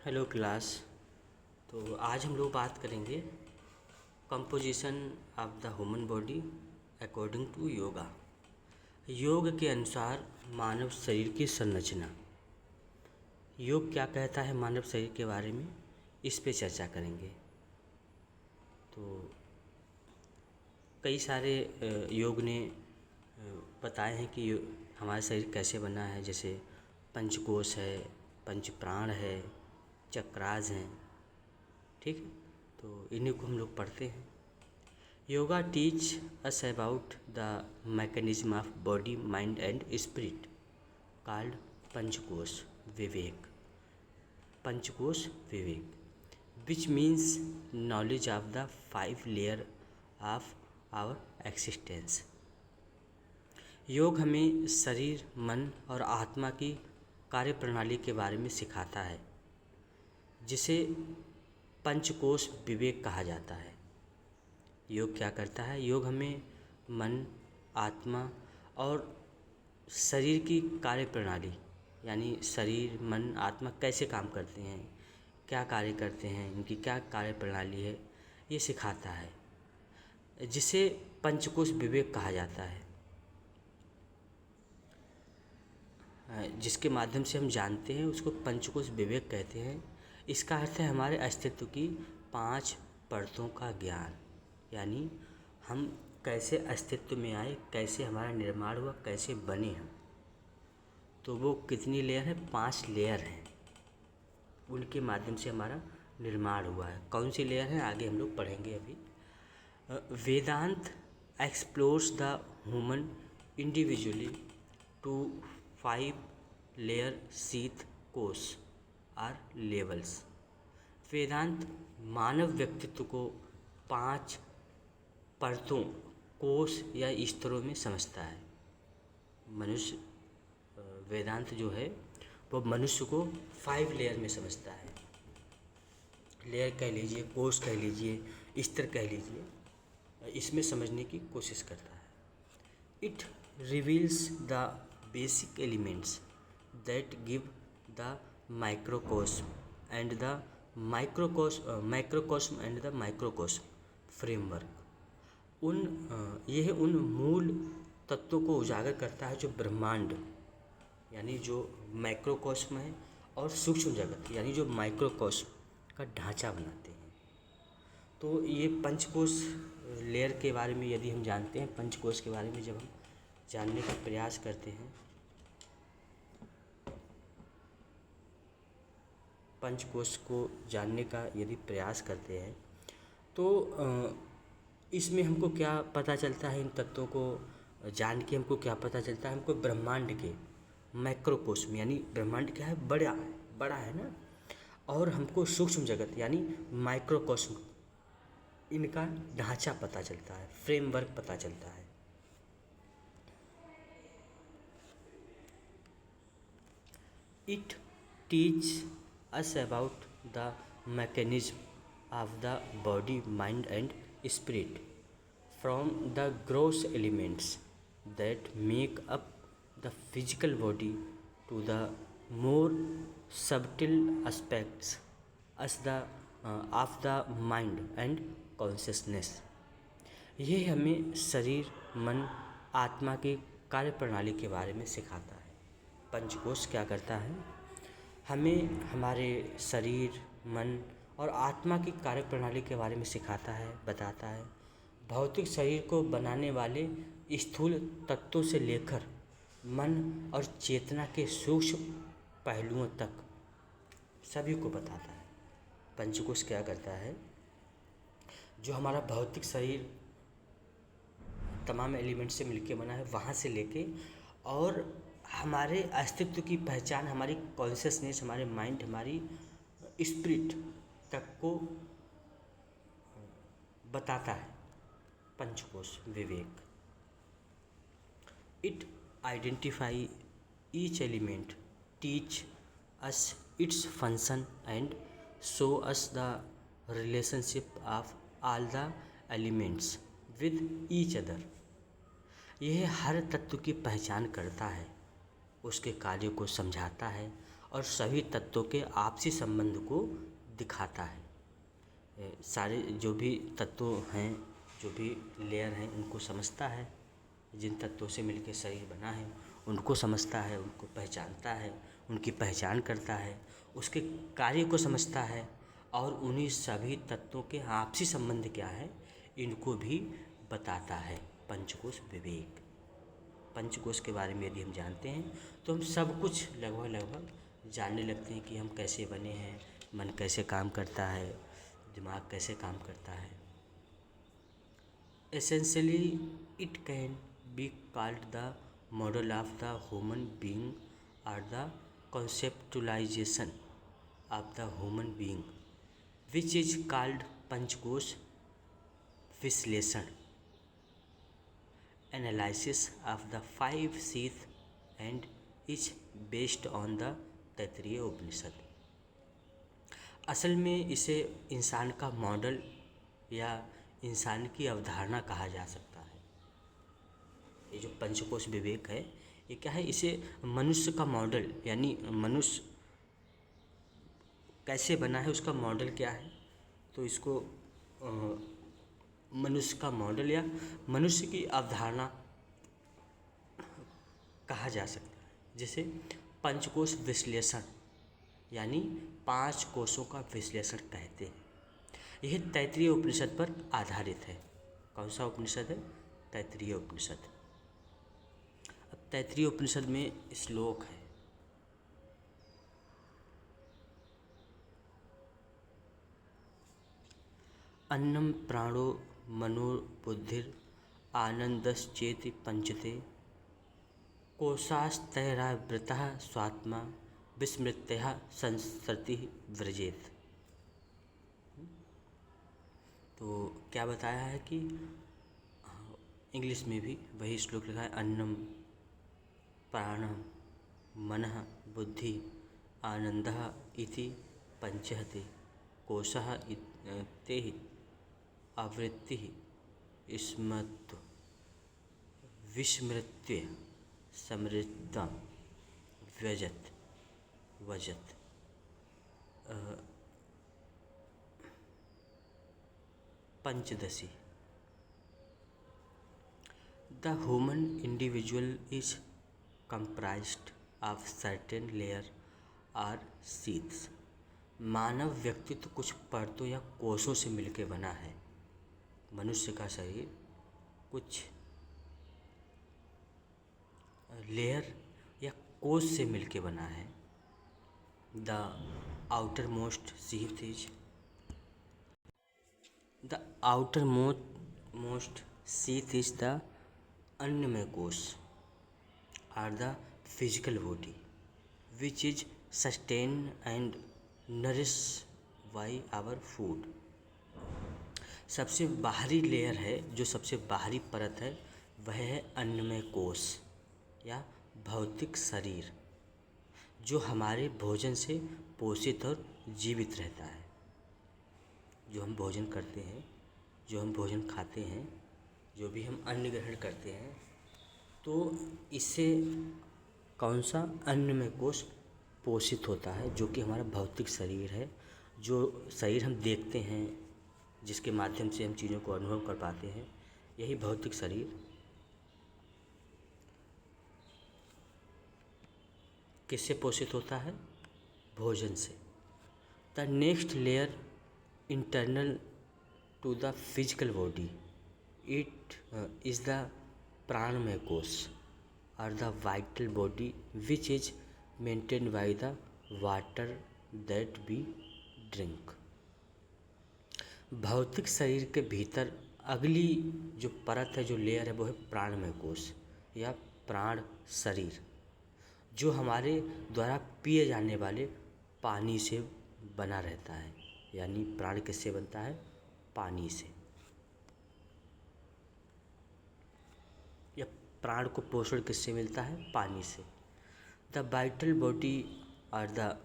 Hello class. तो आज हम लोग बात करेंगे composition of the human body according to yoga. योग के अनुसार मानव शरीर की संरचना। योग क्या कहता है मानव शरीर के बारे में, इस पे चर्चा करेंगे। तो कई सारे योग ने बताए हैं कि हमारा शरीर कैसे बना है, जैसे पंचकोश है, पंच प्राण है, चक्रास हैं। ठीक है, तो इन्हीं को हम लोग पढ़ते हैं। Yoga teach us about the mechanism of body mind and spirit called Panchakosha Viveka. Panchakosha Viveka which means knowledge of the 5 layer of our existence. योग हमें शरीर, मन और आत्मा की कार्यप्रणाली के बारे में सिखाता है, जिसे पंचकोश विवेक कहा जाता है। योग क्या करता है? योग हमें मन, आत्मा और शरीर की कार्यप्रणाली, यानी शरीर, मन, आत्मा कैसे काम करते हैं, क्या कार्य करते हैं, इनकी क्या कार्यप्रणाली है, ये सिखाता है, जिसे पंचकोश विवेक कहा जाता है। जिसके माध्यम से हम जानते हैं उसको पंचकोश विवेक कहते हैं। इसका अर्थ है हमारे अस्तित्व की 5 परतों का ज्ञान, यानी हम कैसे अस्तित्व में आए, कैसे हमारा निर्माण हुआ, कैसे बने हम। तो वो कितनी लेयर है? 5 लेयर हैं, उनके माध्यम से हमारा निर्माण हुआ है। कौन सी लेयर है आगे हम लोग पढ़ेंगे अभी। Vedanta explores the human individually to 5 layer sheath kosha are levels. वेदांत मानव व्यक्तित्व को 5 परतों, कोश या स्तरों में समझता है। मनुष्य वेदांत जो है वो मनुष्य को 5 लेयर में समझता है। लेयर कह लीजिए, कोश कह लीजिए, स्तर कह लीजिए, इसमें समझने की कोशिश करता है। It reveals the basic elements that give the microcosm and the microcosm and the microcosm framework. यह उन मूल तत्वों को उजागर करता है जो ब्रह्मांड, यानी जो माइक्रोकॉस्म है, और सूक्ष्म जगत यानी जो माइक्रोकॉस्म का ढांचा बनाते हैं। तो ये पंचकोश लेयर के बारे में यदि हम जानते हैं, पंचकोश के बारे में जब हम जानने का प्रयास करते हैं, पंचकोश को जानने का यदि प्रयास करते हैं, तो इसमें हमको क्या पता चलता है? इन तत्वों को जान के हमको क्या पता चलता है? हमको ब्रह्मांड के माइक्रोकोस्म, यानी ब्रह्मांड क्या है? बड़ा है ना। और हमको सूक्ष्म जगत यानी माइक्रोकोस्म, इनका ढांचा पता चलता है, फ्रेमवर्क पता चलता है। It teach us about the mechanism of the body, mind and spirit from the gross elements that make up the physical body to the more subtle aspects as the of the mind and consciousness। यह हमें शरीर, मन, आत्मा की कार्यप्रणाली के बारे में सिखाता है। पंचकोश क्या करता है? हमें हमारे शरीर, मन और आत्मा की कार्यप्रणाली के बारे में सिखाता है, बताता है। भौतिक शरीर को बनाने वाले स्थूल तत्वों से लेकर मन और चेतना के सूक्ष्म पहलुओं तक सभी को बताता है। पंचकोश क्या करता है? जो हमारा भौतिक शरीर तमाम एलिमेंट से मिलके बना है, वहाँ से लेके और हमारे अस्तित्व की पहचान, हमारी कॉन्शियसनेस, हमारे माइंड, हमारी स्पिरिट तक को बताता है पंचकोश विवेक। It identify each element, teach us its function and show us the relationship of all the elements with each other. यह हर तत्व की पहचान करता है, उसके कार्यों को समझाता है और सभी तत्वों के आपसी संबंध को दिखाता है। सारे जो भी तत्व हैं, जो भी लेयर हैं, उनको समझता है। जिन तत्वों से मिलकर शरीर बना है उनको समझता है, उनको पहचानता है, उनकी पहचान करता है, उसके कार्य को समझता है और उन्हीं सभी तत्वों के आपसी संबंध क्या है इनको भी बताता है। पंचकोश विवेक। पंचकोश के बारे में यदि हम जानते हैं तो हम सब कुछ लगभग जानने लगते हैं कि हम कैसे बने हैं, मन कैसे काम करता है, दिमाग कैसे काम करता है। Essentially, it can be called the model of the human being or the conceptualization of the human being, which is called Panchkosh Visleshan, analysis of the five Sith and is based on the Taittiriya उपनिषद। असल में इसे इंसान का model या इंसान की अवधारणा कहा जा सकता है। ये जो पंचकोश विवेक है ये क्या है, इसे मनुष्य का मॉडल यानी मनुष्य कैसे बना है उसका मॉडल क्या है, तो इसको मनुष्य का मॉडल या मनुष्य की अवधारणा कहा जा सकता है। जैसे पंचकोश विश्लेषण यानी 5 कोशों का विश्लेषण कहते हैं। यह तैत्तिरीय उपनिषद पर आधारित है। कौन सा उपनिषद है? तैत्तिरीय उपनिषद। अब तैत्तिरीय उपनिषद में श्लोक है। अन्नम प्राणो मनो बुद्धिर आनंदश्चेति पंचते कोशास्तैरावृतः स्वात्मा विस्मृत्य संसृति व्रजेत। तो क्या बताया है कि इंग्लिश में भी वही श्लोक लिखा है, अन्नम प्राणम मनः बुद्धि आनंदः इति पंचहते कोशः ते आवृत्ति स्मृत्व विस्मृत्य समृद्धा व्यजत वजत। Panchadashi. The human individual is comprised of certain layer or sheaths। मानव व्यक्तित्व कुछ परतों या कोशों से मिलकर बना है। मनुष्य का शरीर कुछ लेयर या कोश से मिलकर बना है। The outer most sheath is the outermost sheath is the अन्नमय कोश or the physical body which is sustained and nourished by our food। सबसे बाहरी लेयर है, जो सबसे बाहरी परत है वह है अन्नमय कोश या भौतिक शरीर, जो हमारे भोजन से पोषित और जीवित रहता है। जो हम भोजन करते हैं, जो हम भोजन खाते हैं, जो भी हम अन्न ग्रहण करते हैं, तो इससे कौन सा अन्नमय कोश पोषित होता है, जो कि हमारा भौतिक शरीर है। जो शरीर हम देखते हैं, जिसके माध्यम से हम चीज़ों को अनुभव कर पाते हैं, यही भौतिक शरीर किससे पोषित होता है? भोजन से। The next layer internal to the physical body it is the Pranamaya kosha और the vital body which is maintained by the water that we drink. भौतिक शरीर के भीतर अगली जो परत है, जो लेयर है, वो है प्राणमय कोश या प्राण शरीर, जो हमारे द्वारा पिए जाने वाले पानी से बना रहता है। यानी प्राण किससे बनता है? पानी से। या प्राण को पोषण किससे मिलता है? पानी से। द वाइटल बॉडी और द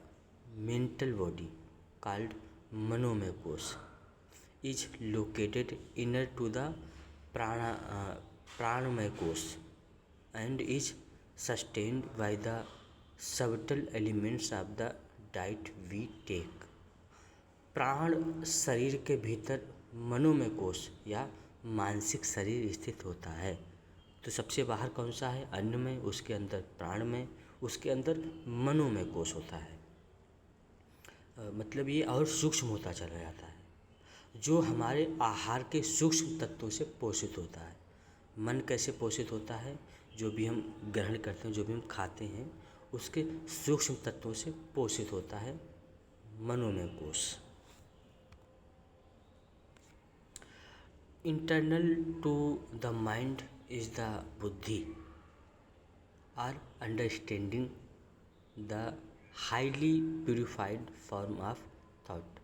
मेंटल बॉडी कॉल्ड मनोमय कोश is located inner to the pranamaya kosh and is sustained by the subtle elements of the diet we take. प्राण शरीर के भीतर मनोमय कोश या मानसिक शरीर स्थित होता है। तो सबसे बाहर कौन सा है? अन्नमय, उसके अंदर प्राणमय, उसके अंदर मनोमय कोश होता है। मतलब ये और सूक्ष्म होता चला जाता है, जो हमारे आहार के सूक्ष्म तत्वों से पोषित होता है। मन कैसे पोषित होता है? जो भी हम ग्रहण करते हैं, जो भी हम खाते हैं, उसके सूक्ष्म तत्वों से पोषित होता है मनोमय कोश। Internal to the mind is the buddhi or understanding the highly purified form of thought.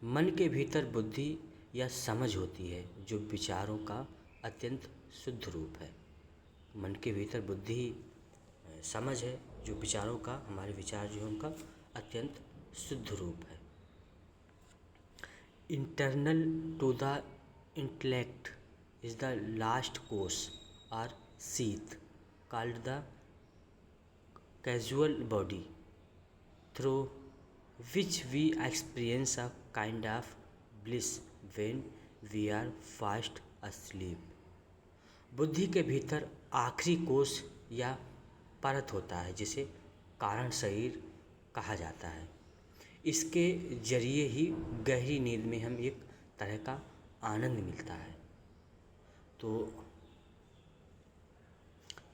मन के भीतर बुद्धि या समझ होती है, जो विचारों का अत्यंत शुद्ध रूप है। मन के भीतर बुद्धि समझ है, जो विचारों का, हमारे विचार जो है उनका अत्यंत शुद्ध रूप है। Internal to the intellect is the last कोश और sheath called the casual body through which we experience a kind of bliss when we are fast asleep। बुद्धि के भीतर आखिरी कोश या परत होता है, जिसे कारण शरीर कहा जाता है। इसके जरिए ही गहरी नींद में हम एक तरह का आनंद मिलता है। तो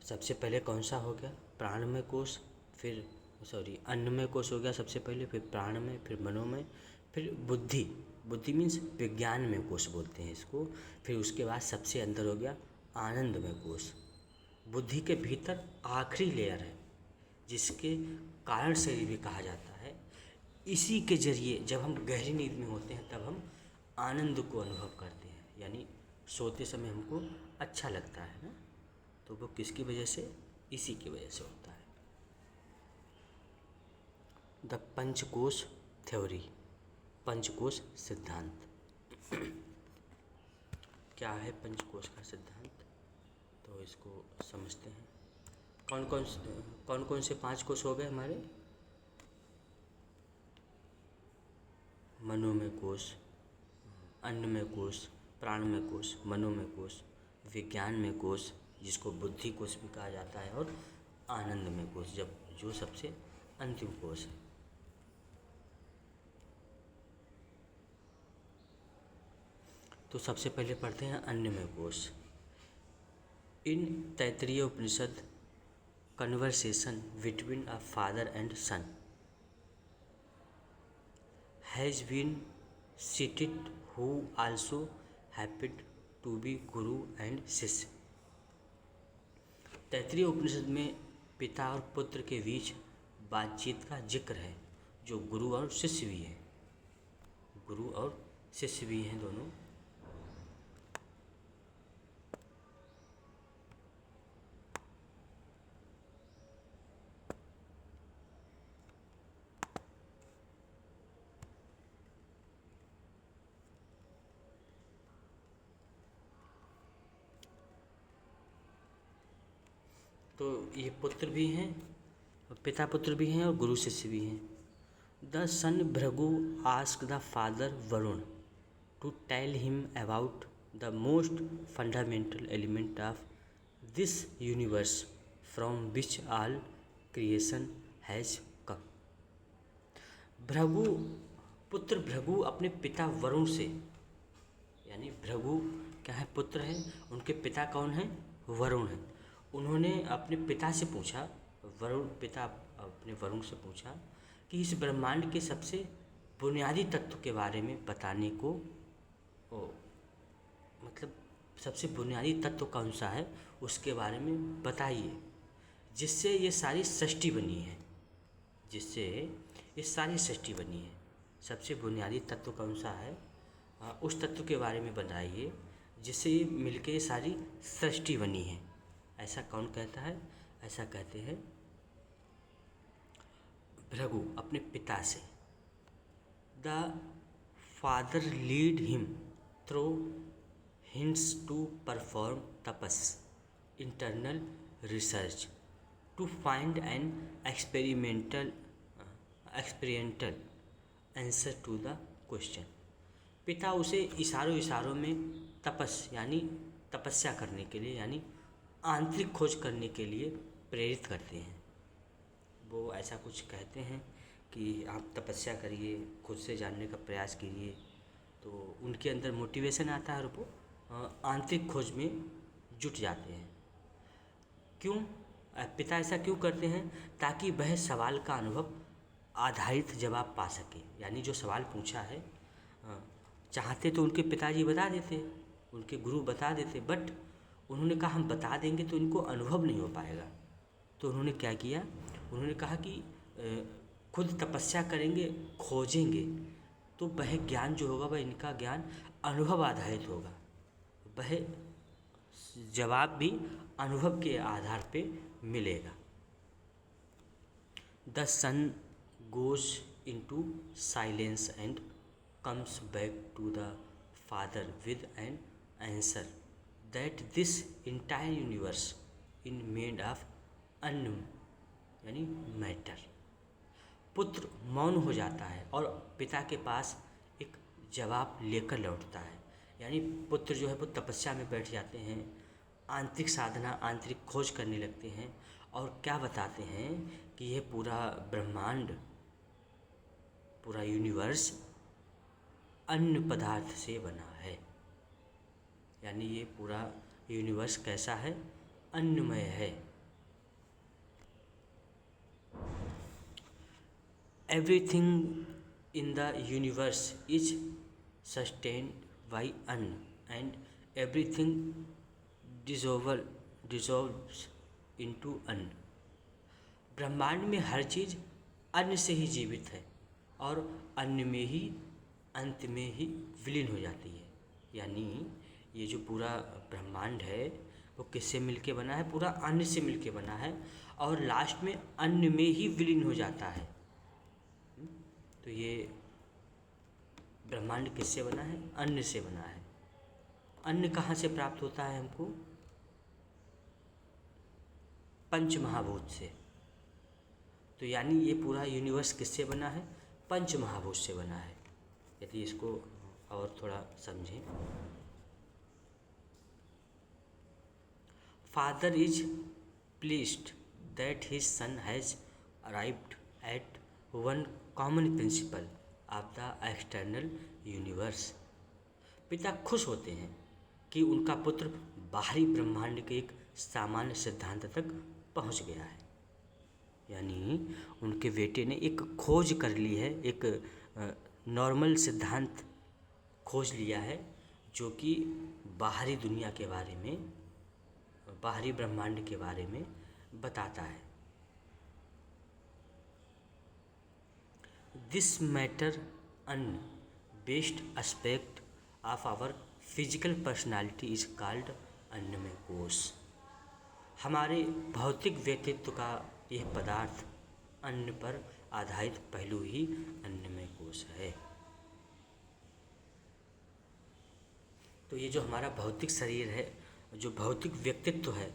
सबसे पहले कौन सा हो गया? प्राणमय कोश, फिर अन्नमय कोश हो गया सबसे पहले, फिर प्राणमय, फिर मनोमय, फिर बुद्धि। बुद्धि मीन्स विज्ञानमय कोश बोलते हैं इसको। फिर उसके बाद सबसे अंदर हो गया आनंदमय कोश। बुद्धि के भीतर आखिरी लेयर है, जिसके कारण शरीर भी कहा जाता है। इसी के जरिए जब हम गहरी नींद में होते हैं तब हम आनंद को अनुभव करते हैं, यानी सोते समय हमको अच्छा लगता है ना। तो वो किसकी वजह से? इसी की वजह से होता है। द पंचकोश थ्योरी, पंचकोश सिद्धांत। क्या है पंचकोश का सिद्धांत? तो इसको समझते हैं। कौन कौन से 5 कोश हो गए हमारे? मनोमय कोश, अन्नमय कोश, प्राणमय कोश, मनोमय कोश, विज्ञानमय कोश जिसको बुद्धि कोश भी कहा जाता है, और आनंदमय कोश जो सबसे अंतिम कोश है। तो सबसे पहले पढ़ते हैं अन्नमय कोश। In Taittiriya Upanishad, conversation between a father and son has been cited who also happened to be guru and shishya. तैत्तिरीय उपनिषद में पिता और पुत्र के बीच बातचीत का जिक्र है, जो गुरु और शिष्य भी हैं। गुरु और शिष्य भी हैं दोनों। तो ये पुत्र भी हैं, पिता पुत्र भी हैं, और गुरु शिष्य भी हैं। The son Bhrigu ask the father Varun to tell him about the most fundamental element of this universe from which all creation has come. पुत्र भृगु अपने पिता वरुण से, यानी भृगु क्या है? पुत्र है। उनके पिता कौन है? वरुण है। उन्होंने अपने पिता से पूछा, पिता अपने वरुण से पूछा कि इस ब्रह्मांड के सबसे बुनियादी तत्व के बारे में बताने को, मतलब सबसे बुनियादी तत्व कौन सा है उसके बारे में बताइए, जिससे ये सारी सृष्टि बनी है, सबसे बुनियादी तत्व कौन सा है, उस तत्व के बारे में बताइए जिससे ये मिलके सारी सृष्टि बनी है। ऐसा कौन कहता है? ऐसा कहते हैं भृगु अपने पिता से। The father lead him through hints to perform tapas, internal research, to find an experimental answer to the question. पिता उसे इशारों इशारों में तपस्या करने के लिए यानी आंतरिक खोज करने के लिए प्रेरित करते हैं। वो ऐसा कुछ कहते हैं कि आप तपस्या करिए, खुद से जानने का प्रयास कीजिए, तो उनके अंदर मोटिवेशन आता है और वो आंतरिक खोज में जुट जाते हैं। क्यों पिता ऐसा क्यों करते हैं? ताकि वह सवाल का अनुभव आधारित जवाब पा सके। यानी जो सवाल पूछा है, चाहते तो उनके पिताजी बता देते, उनके गुरु बता देते, बट उन्होंने कहा हम बता देंगे तो इनको अनुभव नहीं हो पाएगा। तो उन्होंने क्या किया? उन्होंने कहा कि खुद तपस्या करेंगे, खोजेंगे, तो वह ज्ञान जो होगा वह इनका ज्ञान अनुभव आधारित होगा। वह जवाब भी अनुभव के आधार पे मिलेगा। The son goes into silence and comes back to the father with an answer that this entire universe in made of unknown यानी मैटर। पुत्र मौन हो जाता है और पिता के पास एक जवाब लेकर लौटता है। यानी पुत्र जो है वो तपस्या में बैठ जाते हैं, आंतरिक साधना, आंतरिक खोज करने लगते हैं और क्या बताते हैं कि यह पूरा ब्रह्मांड, पूरा यूनिवर्स अन्य पदार्थ से बना है। यानी ये पूरा यूनिवर्स कैसा है? अन्नमय है। Everything in the universe is sustained by अन्न and everything dissolves into अन्न। ब्रह्मांड में हर चीज़ अन्न से ही जीवित है और अन्न में ही अंत में ही विलीन हो जाती है। यानी ये जो पूरा ब्रह्मांड है वो किससे मिलके बना है? पूरा अन्न से मिलके बना है और लास्ट में अन्न में ही विलीन हो जाता है। तो ये ब्रह्मांड किससे बना है? अन्न से बना है। अन्न कहाँ से प्राप्त होता है हमको? पंच महाभूत से। तो यानी ये पूरा यूनिवर्स किससे बना है? पंच महाभूत से बना है। यदि इसको और थोड़ा समझें, father is pleased that his son has arrived at one common principle of the external universe. पिता खुश होते हैं कि उनका पुत्र बाहरी ब्रह्मांड के एक सामान्य सिद्धांत तक पहुंच गया है। यानी उनके बेटे ने एक खोज कर ली है, एक नॉर्मल सिद्धांत खोज लिया है जो कि बाहरी दुनिया के बारे में, बाहरी ब्रह्मांड के बारे में बताता है। This matter anna based aspect of our physical personality is called Annamaya kosha. हमारे भौतिक व्यक्तित्व का यह पदार्थ, अन्न पर आधारित पहलू ही अन्नमय कोश है। तो ये जो हमारा भौतिक शरीर है, जो भौतिक व्यक्तित्व है,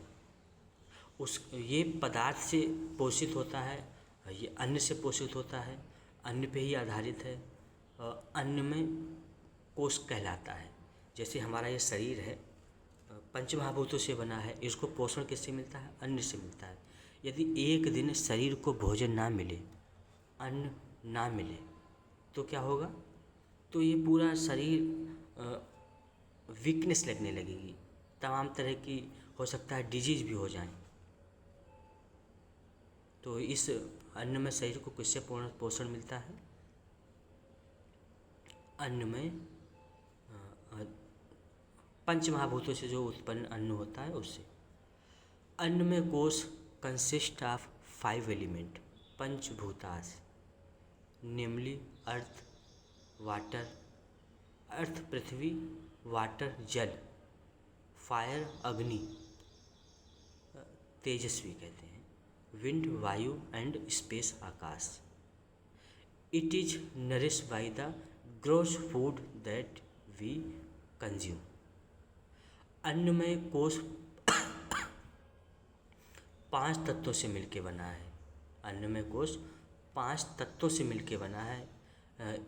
ये पदार्थ से पोषित होता है, ये अन्न से पोषित होता है, अन्न पे ही आधारित है। अन्नमय कोश कहलाता है। जैसे हमारा ये शरीर है पंचमहाभूतों से बना है, इसको पोषण किससे मिलता है? अन्न से मिलता है। यदि एक दिन शरीर को भोजन ना मिले, अन्न ना मिले, तो क्या होगा? तो ये पूरा शरीर वीकनेस लगने लगेगी, तमाम तरह की हो सकता है डिजीज भी हो जाए। तो इस अन्न में शरीर को किससे पोषण मिलता है? अन्न में पंच महाभूतों से जो उत्पन्न अन्न होता है उससे। Annamaya kosha consist of 5 element, Panchabhutas, namely earth, water, earth prithvi, water jal, fire agni, तेजस्वी कहते हैं, wind vayu and space akash. It is nourish by the gross food that we consume. Annamaya kosha 5 तत्वों से मिलके बना है। अन्नमय कोश 5 तत्वों से मिलके बना है।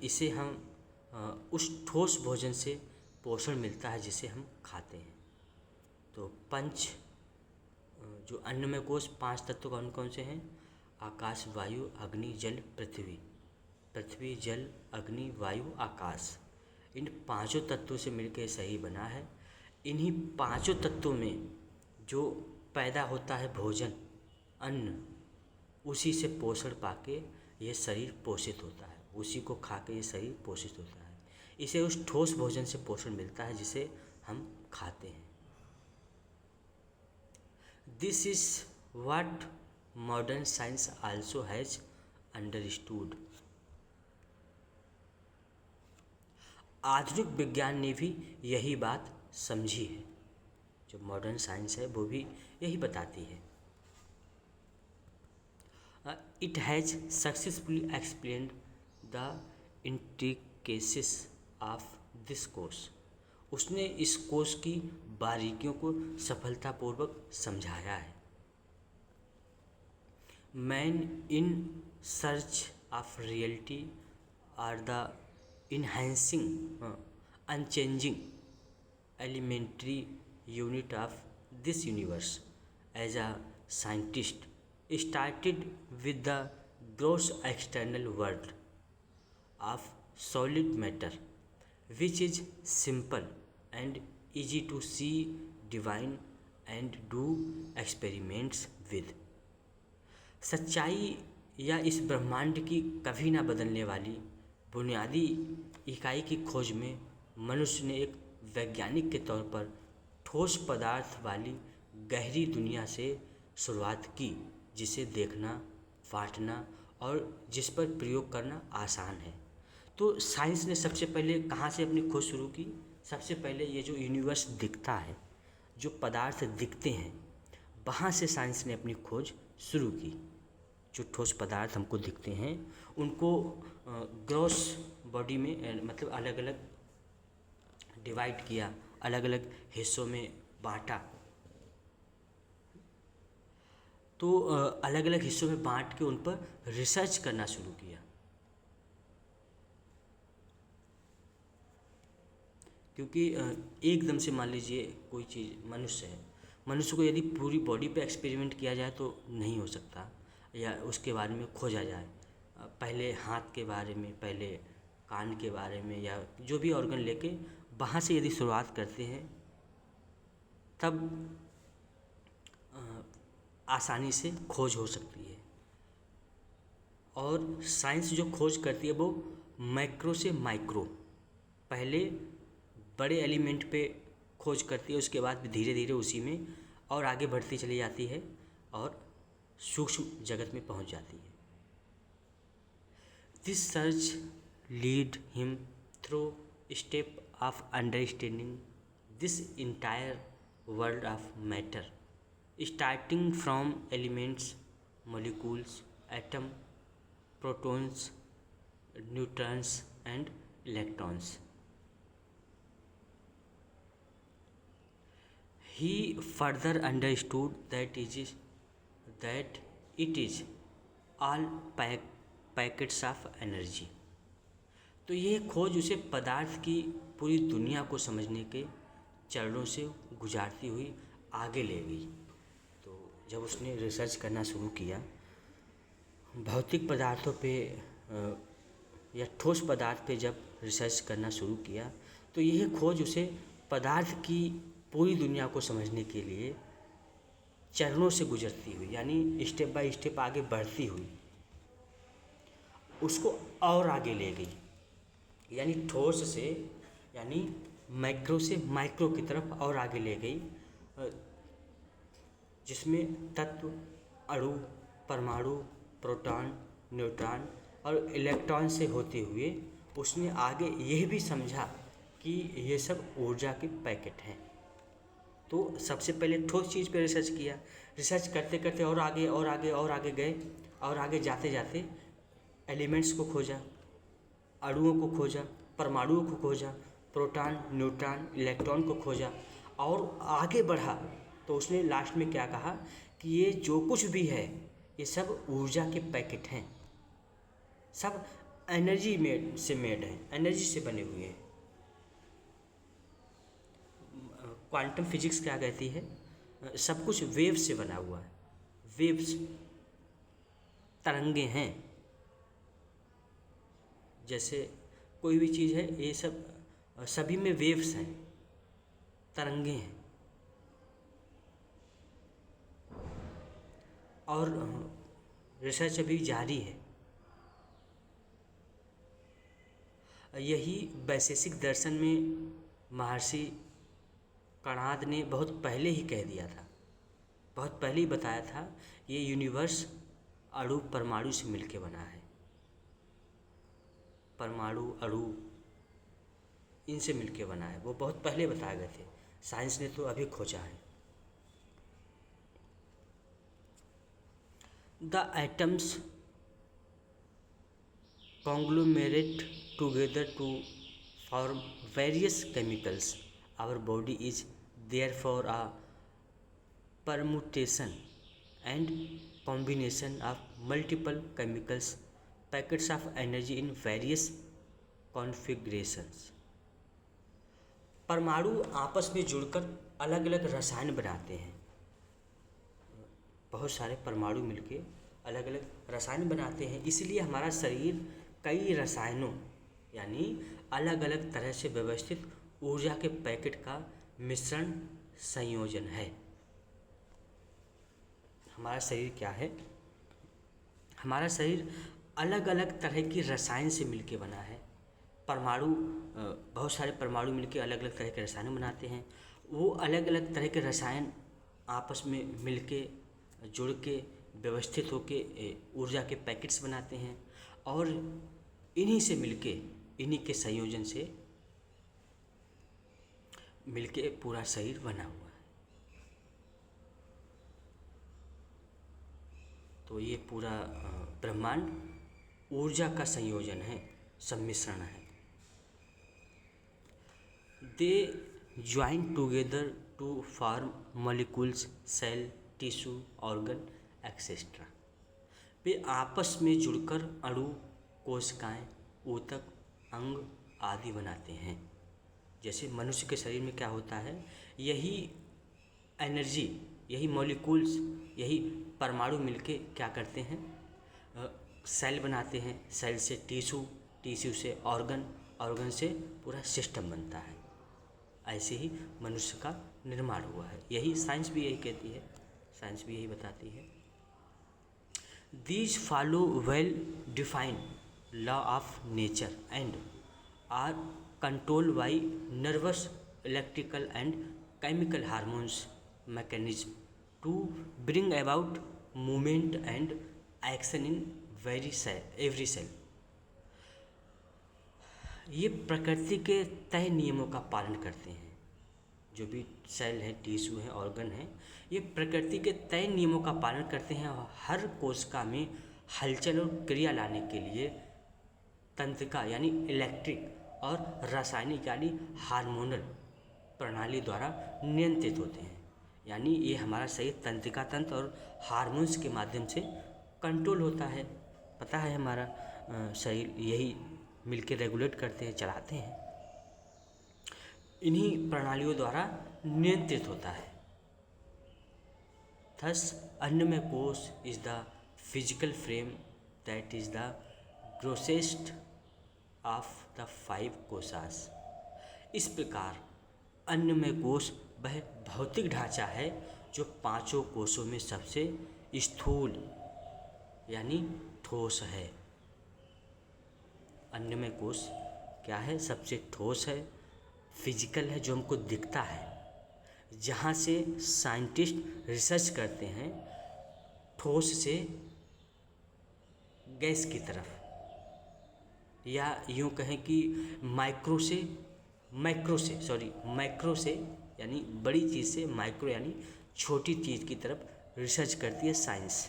इसे हम उस ठोस भोजन से पोषण मिलता है जिसे हम खाते हैं। तो जो अन्नमय कोश 5 तत्व कौन कौन से हैं? आकाश, वायु, अग्नि, जल, पृथ्वी। पृथ्वी, जल, अग्नि, वायु, आकाश, इन 5 तत्वों से मिलकर शरीर बना है। इन्हीं 5 तत्वों में जो पैदा होता है भोजन, अन्न, उसी से पोषण पाके ये शरीर पोषित होता है। उसी को खा के ये शरीर पोषित होता है। इसे उस ठोस भोजन से पोषण मिलता है जिसे हम खाते हैं। This is what modern science also has understood. आधुनिक विज्ञान ने भी यही बात समझी है। जो मॉडर्न साइंस है वो भी यही बताती है। It has successfully explained the intricacies of this course. उसने इस कोर्स की बारीकियों को सफलतापूर्वक समझाया है। Man in search of reality are the enhancing, unchanging, elementary unit of this universe. As a scientist, started with the gross external world of solid matter, which is simple and easy to see, divine, and do experiments with. सच्चाई या इस ब्रह्मांड की कभी ना बदलने वाली बुनियादी इकाई की खोज में मनुष्य ने एक वैज्ञानिक के तौर पर ठोस पदार्थ वाली गहरी दुनिया से शुरुआत की, जिसे देखना, बांटना और जिस पर प्रयोग करना आसान है। तो साइंस ने सबसे पहले कहाँ से अपनी खोज शुरू की? सबसे पहले ये जो यूनिवर्स दिखता है, जो पदार्थ दिखते हैं, वहाँ से साइंस ने अपनी खोज शुरू की। जो ठोस पदार्थ हमको दिखते हैं उनको ग्रॉस बॉडी में मतलब अलग अलग डिवाइड किया, अलग अलग हिस्सों में बांटा। तो अलग अलग हिस्सों में बांट के उन पर रिसर्च करना शुरू किया। क्योंकि एकदम से मान लीजिए कोई चीज़ मनुष्य है, मनुष्य को यदि पूरी बॉडी पे एक्सपेरिमेंट किया जाए तो नहीं हो सकता, या उसके बारे में खोजा जाए। पहले हाथ के बारे में, पहले कान के बारे में, या जो भी ऑर्गन लेके वहाँ से यदि शुरुआत करते हैं तब आसानी से खोज हो सकती है। और साइंस जो खोज करती है वो मैक्रो से माइक्रो, पहले बड़े एलिमेंट पे खोज करती है, उसके बाद धीरे धीरे उसी में और आगे बढ़ती चली जाती है और सूक्ष्म जगत में पहुंच जाती है। This search lead him through step of understanding this entire world of matter, starting from elements, molecules, atom, protons, neutrons and electrons. He further understood that it is all packets of energy। तो ये खोज उसे पदार्थ की पूरी दुनिया को समझने के चरणों से गुजारती हुई आगे ले गई। तो जब उसने रिसर्च करना शुरू किया भौतिक पदार्थों पे या ठोस पदार्थ पे, जब रिसर्च करना शुरू किया तो यह खोज उसे पदार्थ की पूरी दुनिया को समझने के लिए चरणों से गुजरती हुई, यानी स्टेप बाय स्टेप आगे बढ़ती हुई उसको और आगे ले गई। यानी ठोस से, यानी माइक्रो से माइक्रो की तरफ और आगे ले गई, जिसमें तत्व, अणु, परमाणु, प्रोटॉन, न्यूट्रॉन और इलेक्ट्रॉन से होते हुए उसने आगे यह भी समझा कि ये सब ऊर्जा के पैकेट हैं। तो सबसे पहले ठोस चीज़ पे रिसर्च किया, रिसर्च करते करते और आगे और आगे और आगे गए, और आगे जाते जाते एलिमेंट्स को खोजा, अणुओं को खोजा, परमाणुओं को खोजा, प्रोटॉन, न्यूट्रॉन, इलेक्ट्रॉन को खोजा और आगे बढ़ा। तो उसने लास्ट में क्या कहा कि ये जो कुछ भी है ये सब ऊर्जा के पैकेट हैं, सब एनर्जी से मेड है, एनर्जी से बने हुए हैं। क्वांटम फिजिक्स क्या कहती है? सब कुछ वेव से बना हुआ है, वेव्स, तरंगे हैं। जैसे कोई भी चीज़ है, ये सब सभी में वेव्स हैं, तरंगे हैं। और रिसर्च अभी जारी है। यही वैशेषिक दर्शन में महर्षि कणाद ने बहुत पहले ही कह दिया था, बहुत पहले ही बताया था, ये यूनिवर्स अणु परमाणु से मिलके बना है। परमाणु, अणु, इनसे मिलके बना है, वो बहुत पहले बताए गए थे। साइंस ने तो अभी खोजा है। The atoms conglomerate together to form various chemicals. Our body is therefore a permutation and combination of multiple chemicals, packets of energy in various configurations. परमाणु आपस में जुड़कर अलग अलग रसायन बनाते हैं। बहुत सारे परमाणु मिलके अलग अलग रसायन बनाते हैं। इसलिए हमारा शरीर कई रसायनों यानी अलग अलग तरह से व्यवस्थित ऊर्जा के पैकेट का मिश्रण, संयोजन है। हमारा शरीर क्या है? हमारा शरीर अलग अलग तरह की रसायन से मिलके बना है। परमाणु, बहुत सारे परमाणु मिलके अलग अलग तरह के रसायन बनाते हैं। वो अलग अलग तरह के रसायन आपस में मिलके जुड़ के व्यवस्थित होके ऊर्जा के पैकेट्स बनाते हैं, और इन्हीं से मिलके, इन्हीं के संयोजन से मिलके पूरा शरीर बना हुआ है। तो ये पूरा ब्रह्मांड ऊर्जा का संयोजन है, सम्मिश्रण है। They join together to form molecules, cell, tissue, organ etcetera. वे आपस में जुड़कर अणु, कोशिकाएं, ऊतक, अंग आदि बनाते हैं। जैसे मनुष्य के शरीर में क्या होता है, यही एनर्जी, यही मॉलिक्यूल्स, यही परमाणु मिलके क्या करते हैं, सेल बनाते हैं, सेल से टिश्यू, टिश्यू से ऑर्गन, ऑर्गन से पूरा सिस्टम बनता है। ऐसे ही मनुष्य का निर्माण हुआ है। यही साइंस भी यही कहती है, साइंस भी यही बताती है। These follow well-defined law of nature and are controlled by nervous, electrical and chemical hormones mechanism to bring about movement and action in every cell. ये प्रकृति के तय नियमों का पालन करते हैं। जो भी सेल है, टिश्यू है, ऑर्गन है, ये प्रकृति के तय नियमों का पालन करते हैं और हर कोशिका में हलचल और क्रिया लाने के लिए तंत्रिका यानी इलेक्ट्रिक और रासायनिक यानी हार्मोनल प्रणाली द्वारा नियंत्रित होते हैं। यानी ये हमारा शरीर तंत्रिका तंत्र और हार्मोन्स के माध्यम से कंट्रोल होता है। पता है हमारा शरीर यही मिलके रेगुलेट करते हैं, चलाते हैं, इन्हीं प्रणालियों द्वारा नियंत्रित होता है। थस अन्नमय कोश is the physical frame that is the grossest of the 5 कोशास। इस प्रकार अन्नमय कोश वह भौतिक ढांचा है जो 5 कोशों में सबसे स्थूल यानी ठोस है। अन्नमय कोश क्या है? सबसे ठोस है, फिजिकल है, जो हमको दिखता है, जहाँ से साइंटिस्ट रिसर्च करते हैं ठोस से गैस की तरफ, या यूँ कहें कि मैक्रो से यानी बड़ी चीज़ से माइक्रो यानी छोटी चीज़ की तरफ रिसर्च करती है साइंस।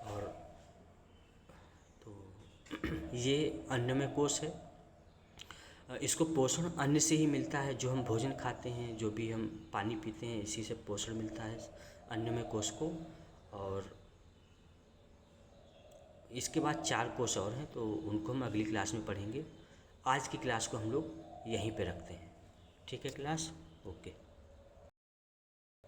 और तो ये अन्नमय कोश है। इसको पोषण अन्न से ही मिलता है। जो हम भोजन खाते हैं, जो भी हम पानी पीते हैं, इसी से पोषण मिलता है अन्नमय कोश को। और इसके बाद 4 कोश और हैं, तो उनको हम अगली क्लास में पढ़ेंगे। आज की क्लास को हम लोग यहीं पे रखते हैं। ठीक है क्लास, ओके।